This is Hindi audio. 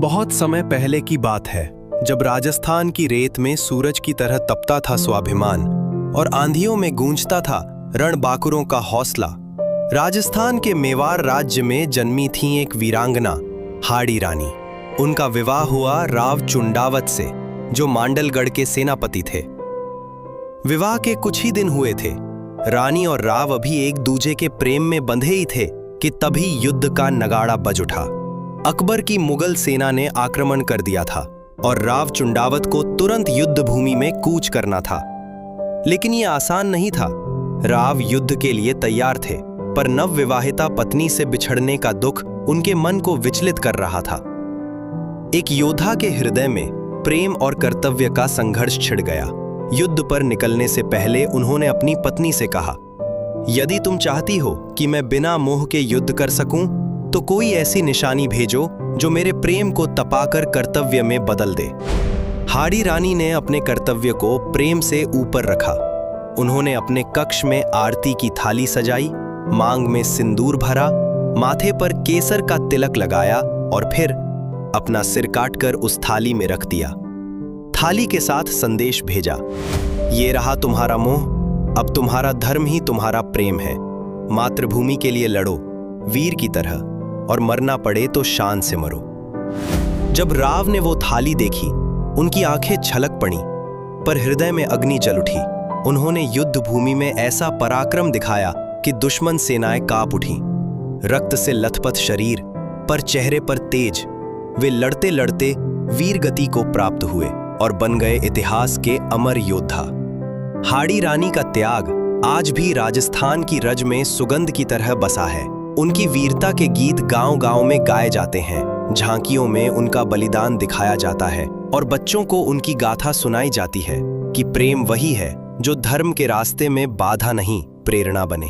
बहुत समय पहले की बात है, जब राजस्थान की रेत में सूरज की तरह तपता था स्वाभिमान और आंधियों में गूंजता था रणबांकुरों का हौसला। राजस्थान के मेवाड़ राज्य में जन्मी थी एक वीरांगना, हाड़ी रानी। उनका विवाह हुआ राव चुंडावत से, जो मांडलगढ़ के सेनापति थे। विवाह के कुछ ही दिन हुए थे। रानी और राव अभी एक दूजे के प्रेम में बंधे ही थे कि तभी युद्ध का नगाड़ा बज उठा। अकबर की मुगल सेना ने आक्रमण कर दिया था और राव चुंडावत को तुरंत युद्ध भूमि में कूच करना था। लेकिन यह आसान नहीं था। राव युद्ध के लिए तैयार थे, पर नवविवाहिता पत्नी से बिछड़ने का दुख उनके मन को विचलित कर रहा था। एक योद्धा के हृदय में प्रेम और कर्तव्य का संघर्ष छिड़ गया। युद्ध पर निकलने से पहले उन्होंने अपनी पत्नी से कहा, यदि तुम चाहती हो कि मैं बिना मोह के युद्ध कर सकूं, तो कोई ऐसी निशानी भेजो जो मेरे प्रेम को तपाकर कर्तव्य में बदल दे। हाड़ी रानी ने अपने कर्तव्य को प्रेम से ऊपर रखा। उन्होंने अपने कक्ष में आरती की थाली सजाई, मांग में सिंदूर भरा, माथे पर केसर का तिलक लगाया और फिर अपना सिर काटकर उस थाली में रख दिया। थाली के साथ संदेश भेजा, ये रहा तुम्हारा मोह, अब तुम्हारा धर्म ही तुम्हारा प्रेम है। मातृभूमि के लिए लड़ो वीर की तरह, और मरना पड़े तो शान से मरो। जब राव ने वो थाली देखी, उनकी आंखें छलक पड़ी, पर हृदय में अग्नि जल उठी। उन्होंने युद्ध भूमि में ऐसा पराक्रम दिखाया कि दुश्मन सेनाएं कांप उठी। रक्त से लथपथ शरीर, पर चेहरे पर तेज, वे लड़ते लड़ते वीर गति को प्राप्त हुए और बन गए इतिहास के अमर योद्धा। हाड़ी रानी का त्याग आज भी राजस्थान की रज में सुगंध की तरह बसा है। उनकी वीरता के गीत गांव-गांव में गाए जाते हैं, झांकियों में उनका बलिदान दिखाया जाता है और बच्चों को उनकी गाथा सुनाई जाती है कि प्रेम वही है जो धर्म के रास्ते में बाधा नहीं, प्रेरणा बने।